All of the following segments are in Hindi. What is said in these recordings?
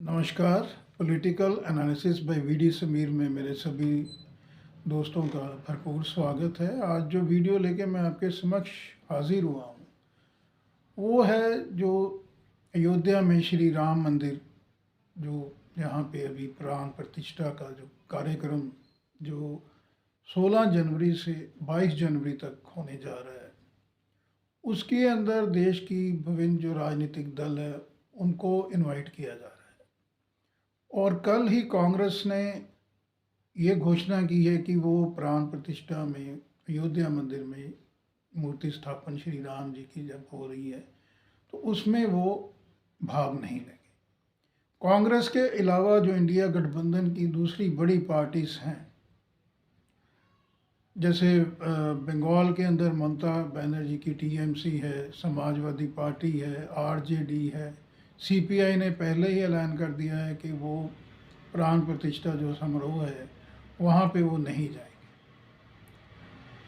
नमस्कार। Political analysis by VD Sameer में मेरे सभी दोस्तों का भरपूर स्वागत है। आज जो वीडियो लेके मैं आपके समक्ष हाजिर हुआ हूँ वो है जो अयोध्या में श्री राम मंदिर जो यहाँ पे अभी प्राण प्रतिष्ठा का जो कार्यक्रम जो 16 जनवरी से 22 जनवरी तक होने जा रहा है, उसके अंदर देश की विभिन्न जो राजनीतिक दल है उनको इनवाइट किया जा रहा है। और कल ही कांग्रेस ने ये घोषणा की है कि वो प्राण प्रतिष्ठा में अयोध्या मंदिर में मूर्ति स्थापन श्री राम जी की जब हो रही है तो उसमें वो भाग नहीं लेंगे। कांग्रेस के अलावा जो इंडिया गठबंधन की दूसरी बड़ी पार्टीज हैं, जैसे बंगाल के अंदर ममता बनर्जी की टीएमसी है, समाजवादी पार्टी है, आरजेडी है, सीपीआई ने पहले ही ऐलान कर दिया है कि वो प्राण प्रतिष्ठा जो समारोह है वहाँ पे वो नहीं जाएंगे।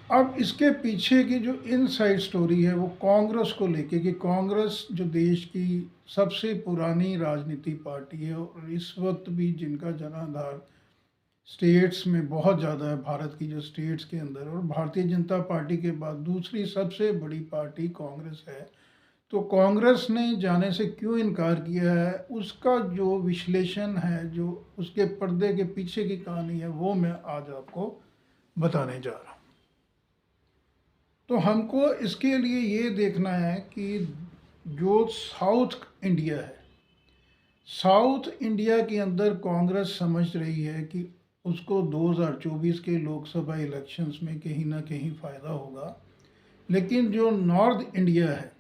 अब इसके पीछे की जो इनसाइड स्टोरी है वो कांग्रेस को लेके कि कांग्रेस जो देश की सबसे पुरानी राजनीति पार्टी है और इस वक्त भी जिनका जनाधार स्टेट्स में बहुत ज़्यादा है, भारत की जो स्टेट्स के अंदर, और भारतीय जनता पार्टी के बाद दूसरी सबसे बड़ी पार्टी कांग्रेस है। तो कांग्रेस ने जाने से क्यों इनकार किया है उसका जो विश्लेषण है, जो उसके पर्दे के पीछे की कहानी है, वो मैं आज आपको बताने जा रहा हूँ। तो हमको इसके लिए ये देखना है कि जो साउथ इंडिया है, साउथ इंडिया के अंदर कांग्रेस समझ रही है कि उसको 2024 के लोकसभा इलेक्शंस में कहीं ना कहीं फ़ायदा होगा, लेकिन जो नॉर्थ इंडिया है,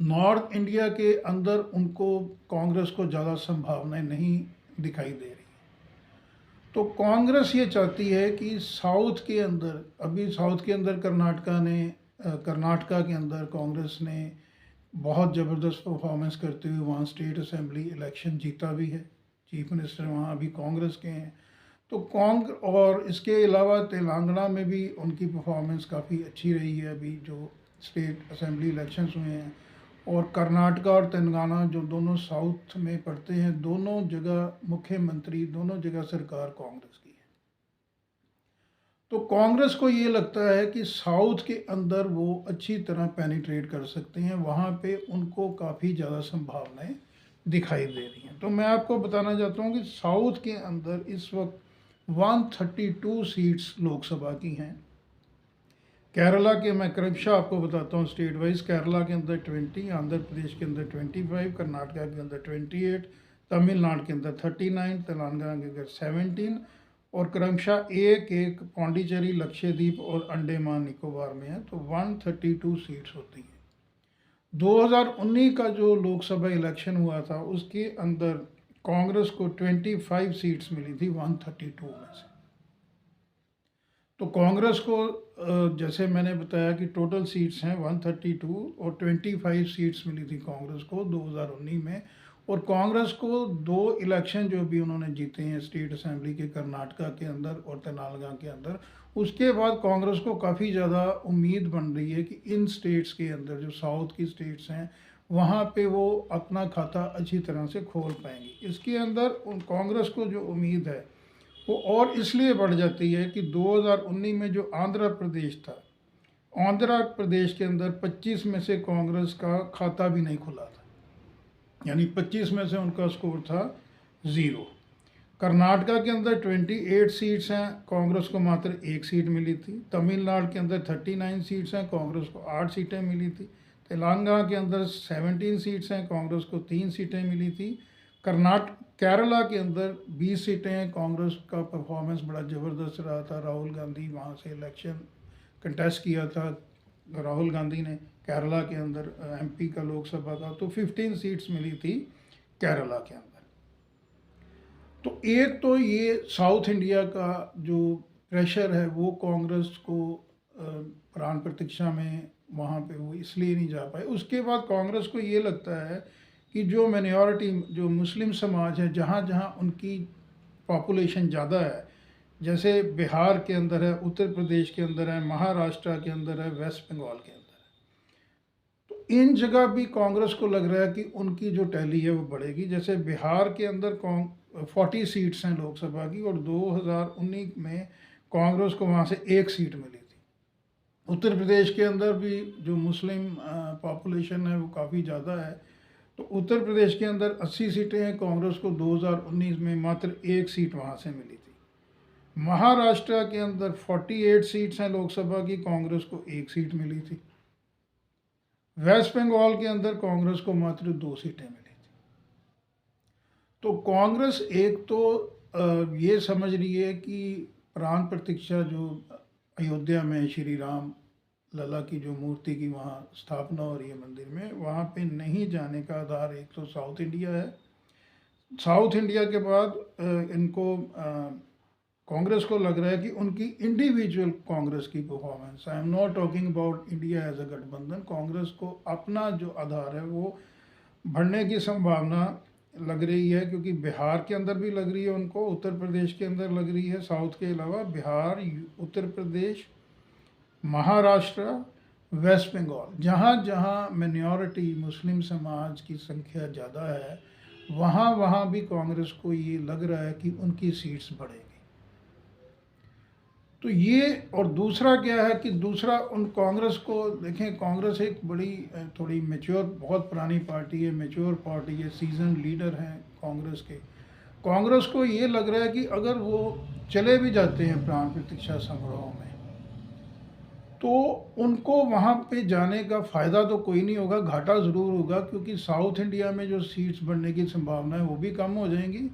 नॉर्थ इंडिया के अंदर उनको कांग्रेस को ज़्यादा संभावनाएं नहीं दिखाई दे रही। तो कांग्रेस ये चाहती है कि साउथ के अंदर, अभी साउथ के अंदर कर्नाटका के अंदर कांग्रेस ने बहुत ज़बरदस्त परफॉर्मेंस करते हुए वहाँ स्टेट असेंबली इलेक्शन जीता भी है। चीफ मिनिस्टर वहाँ अभी कांग्रेस के हैं। तो और इसके अलावा तेलंगाना में भी उनकी परफॉर्मेंस काफ़ी अच्छी रही है अभी जो स्टेट असेंबली इलेक्शंस हुए हैं। और कर्नाटका और तेलंगाना जो दोनों साउथ में पड़ते हैं, दोनों जगह मुख्यमंत्री, दोनों जगह सरकार कांग्रेस की है। तो कांग्रेस को ये लगता है कि साउथ के अंदर वो अच्छी तरह पेनिट्रेट कर सकते हैं, वहाँ पे उनको काफ़ी ज़्यादा संभावनाएं दिखाई दे रही हैं। तो मैं आपको बताना चाहता हूँ कि साउथ के अंदर इस वक्त 132 सीट्स लोकसभा की हैं। केरला के मैं क्रमशः आपको बताता हूँ स्टेट वाइज। केरला के अंदर 20, आंध्र प्रदेश के अंदर 25, कर्नाटका के अंदर 28, तमिलनाडु के अंदर 39, तेलंगाना के अंदर 17 और क्रमशः एक एक पौंडीचेरी, लक्षद्वीप और अंडमान निकोबार में है। तो 132 सीट्स होती हैं। 2019 का जो लोकसभा इलेक्शन हुआ था उसके अंदर कांग्रेस को 25 सीट्स मिली थी 132 में से। तो कांग्रेस को जैसे मैंने बताया कि टोटल सीट्स हैं 132 और 25 सीट्स मिली थी कांग्रेस को 2019 में। और कांग्रेस को 2 इलेक्शन जो भी उन्होंने जीते हैं स्टेट असेंबली के, कर्नाटका के अंदर और तेलंगाना के अंदर, उसके बाद कांग्रेस को काफ़ी ज़्यादा उम्मीद बन रही है कि इन स्टेट्स के अंदर जो साउथ की स्टेट्स हैं वहाँ पे वो अपना खाता अच्छी तरह से खोल पाएंगी। इसके अंदर कांग्रेस को जो उम्मीद है वो और इसलिए बढ़ जाती है कि 2019 में जो आंध्र प्रदेश था, आंध्र प्रदेश के अंदर 25 में से कांग्रेस का खाता भी नहीं खुला था, यानी 25 में से उनका स्कोर था 0। कर्नाटका के अंदर 28 सीट्स हैं, कांग्रेस को मात्र 1 सीट मिली थी। तमिलनाडु के अंदर 39 सीट्स हैं, कांग्रेस को 8 सीटें मिली थी। तेलंगाना के अंदर 17 सीट्स हैं, कांग्रेस को 3 सीटें मिली थी। केरला के अंदर 20 सीटें हैं, कांग्रेस का परफॉर्मेंस बड़ा ज़बरदस्त रहा था। राहुल गांधी वहाँ से इलेक्शन कंटेस्ट किया था, राहुल गांधी ने केरला के अंदर एमपी का लोकसभा का, तो 15 सीट्स मिली थी केरला के अंदर। तो एक तो ये साउथ इंडिया का जो प्रेशर है वो कांग्रेस को प्राण प्रतिष्ठा में वहाँ पे वो इसलिए नहीं जा पाए। उसके बाद कांग्रेस को ये लगता है कि जो माइनॉरिटी, जो मुस्लिम समाज है, जहाँ जहाँ उनकी पॉपुलेशन ज़्यादा है, जैसे बिहार के अंदर है, उत्तर प्रदेश के अंदर है, महाराष्ट्र के अंदर है, वेस्ट बंगाल के अंदर है, तो इन जगह भी कांग्रेस को लग रहा है कि उनकी जो टैली है वो बढ़ेगी। जैसे बिहार के अंदर 40 सीट्स हैं लोकसभा की, और 2019 में कांग्रेस को वहाँ से एक सीट मिली थी। उत्तर प्रदेश के अंदर भी जो मुस्लिम पॉपुलेशन है वो काफ़ी ज़्यादा है, तो उत्तर प्रदेश के अंदर 80 सीटें हैं, कांग्रेस को 2019 में मात्र एक सीट वहाँ से मिली थी। महाराष्ट्र के अंदर 48 सीट्स हैं लोकसभा की, कांग्रेस को एक सीट मिली थी। वेस्ट बंगाल के अंदर कांग्रेस को मात्र 2 सीटें मिली थी। तो कांग्रेस एक तो ये समझ रही है कि प्राण प्रतिष्ठा जो अयोध्या में श्री राम लला की जो मूर्ति की वहाँ स्थापना हो रही है मंदिर में, वहाँ पे नहीं जाने का आधार एक तो साउथ इंडिया है। साउथ इंडिया के बाद इनको कांग्रेस को लग रहा है कि उनकी इंडिविजुअल कांग्रेस की performance, I am not talking about India as a gathbandhan, Congress को अपना जो आधार है वो बढ़ने की संभावना लग रही है, क्योंकि बिहार के अंदर भी लग रही है उनको, उत्तर प्रदेश के अंदर लग रही है, साउथ के अलावा बिहार, उत्तर प्रदेश, महाराष्ट्र, वेस्ट बंगाल, जहाँ जहाँ मिनॉरिटी मुस्लिम समाज की संख्या ज़्यादा है, वहाँ वहाँ भी कांग्रेस को ये लग रहा है कि उनकी सीट्स बढ़ेगी। तो ये, और दूसरा क्या है कि दूसरा उन कांग्रेस को देखें, कांग्रेस एक बड़ी थोड़ी मेच्योर, बहुत पुरानी पार्टी है, मेच्योर पार्टी है, सीजन लीडर हैं कांग्रेस के। कांग्रेस को ये लग रहा है कि अगर वो चले भी जाते हैं प्राण प्रतिष्ठा समारोह में, तो उनको वहाँ पे जाने का फ़ायदा तो कोई नहीं होगा, घाटा ज़रूर होगा, क्योंकि साउथ इंडिया में जो सीट्स बढ़ने की संभावना है वो भी कम हो जाएंगी।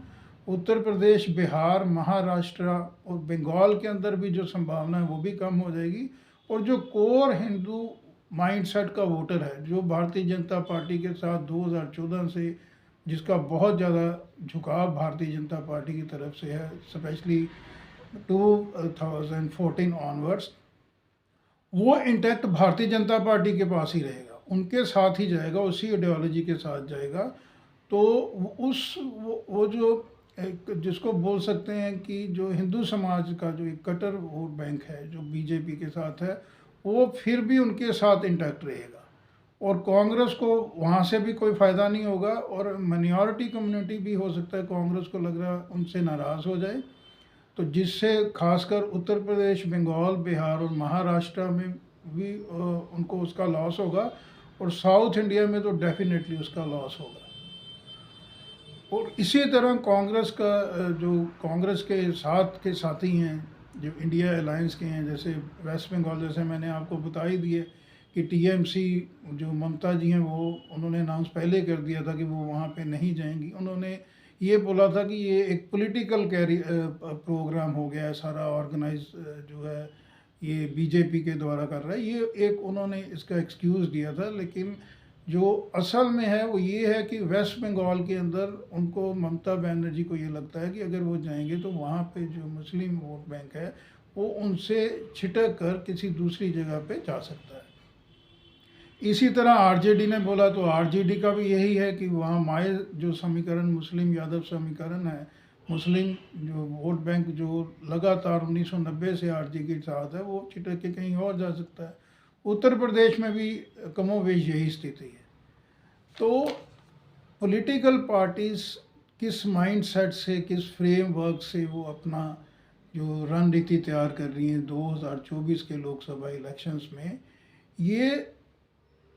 उत्तर प्रदेश, बिहार, महाराष्ट्र और बंगाल के अंदर भी जो संभावना है वो भी कम हो जाएगी। और जो कोर हिंदू माइंडसेट का वोटर है, जो भारतीय जनता पार्टी के साथ 2014 से जिसका बहुत ज़्यादा झुकाव भारतीय जनता पार्टी की तरफ से है, स्पेशली 2014 ऑनवर्ड्स, वो इंटैक्ट भारतीय जनता पार्टी के पास ही रहेगा, उनके साथ ही जाएगा, उसी आइडियोलॉजी के साथ जाएगा। तो वो जो एक जिसको बोल सकते हैं कि जो हिंदू समाज का जो एक कट्टर वोट बैंक है जो बीजेपी के साथ है, वो फिर भी उनके साथ इंटैक्ट रहेगा, और कांग्रेस को वहाँ से भी कोई फ़ायदा नहीं होगा, और माइनॉरिटी कम्युनिटी भी हो सकता है कांग्रेस को लग रहा है उनसे नाराज़ हो जाए, तो जिससे खासकर उत्तर प्रदेश, बंगाल, बिहार और महाराष्ट्र में भी उनको उसका लॉस होगा, और साउथ इंडिया में तो डेफिनेटली उसका लॉस होगा। और इसी तरह कांग्रेस का जो कांग्रेस के साथ के साथी हैं जो इंडिया अलायंस के हैं, जैसे वेस्ट बंगाल, जैसे मैंने आपको बता ही दिए कि टीएमसी जो ममता जी हैं, वो उन्होंने अनाउंस पहले कर दिया था कि वो वहाँ पे नहीं जाएंगी। उन्होंने ये बोला था कि ये एक पॉलिटिकल प्रोग्राम हो गया है सारा, ऑर्गेनाइज जो है ये बीजेपी के द्वारा कर रहा है, ये एक उन्होंने इसका एक्सक्यूज़ दिया था। लेकिन जो असल में है वो ये है कि वेस्ट बंगाल के अंदर उनको, ममता बनर्जी को ये लगता है कि अगर वो जाएंगे तो वहाँ पे जो मुस्लिम वोट बैंक है वो उनसे छिटक कर किसी दूसरी जगह पे जा सकता है। इसी तरह आरजेडी ने बोला, तो आरजेडी का भी यही है कि वहाँ माए जो समीकरण, मुस्लिम यादव समीकरण है, मुस्लिम जो वोट बैंक जो लगातार 1990 से आरजेडी के साथ है, वो छिटक के कहीं और जा सकता है। उत्तर प्रदेश में भी कमोवेश यही स्थिति है। तो पॉलिटिकल पार्टीज़ किस माइंडसेट से, किस फ्रेमवर्क से वो अपना जो रणनीति तैयार कर रही हैं 2024 के लोकसभा इलेक्शंस में, ये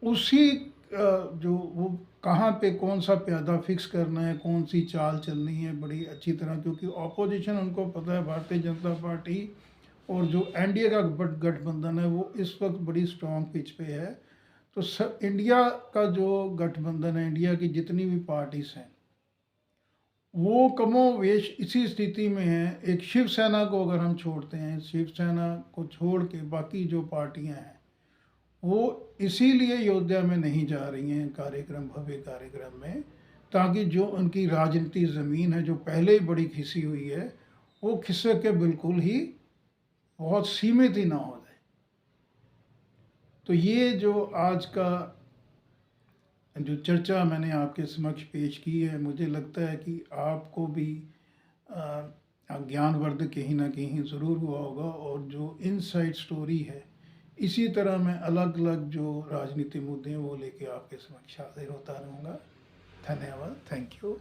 उसी जो वो कहाँ पे कौन सा प्यादा फिक्स करना है, कौन सी चाल चलनी है बड़ी अच्छी तरह, क्योंकि ऑपोजिशन उनको पता है भारतीय जनता पार्टी और जो एनडीए का गठबंधन है वो इस वक्त बड़ी स्ट्रॉन्ग पिच पे है। तो इंडिया का जो गठबंधन है, इंडिया की जितनी भी पार्टीज हैं, वो कमोवेश इसी स्थिति में है। एक शिवसेना को अगर हम छोड़ते हैं, शिवसेना को छोड़ के बाकी जो पार्टियां हैं वो इसीलिए अयोध्या में नहीं जा रही हैं कार्यक्रम, भव्य कार्यक्रम में, ताकि जो उनकी राजनीतिक ज़मीन है जो पहले ही बड़ी खिसी हुई है, वो खिसक के बिल्कुल ही बहुत सीमित ही ना हो जाए। तो ये जो आज का जो चर्चा मैंने आपके समक्ष पेश की है, मुझे लगता है कि आपको भी ज्ञानवर्धक कहीं ना कहीं ज़रूर हुआ होगा, और जो इनसाइड स्टोरी है इसी तरह मैं अलग-अलग जो राजनीति मुद्दे हैं वो लेके आपके समक्ष हाज़िर होता रहूँगा। धन्यवाद। Thank you.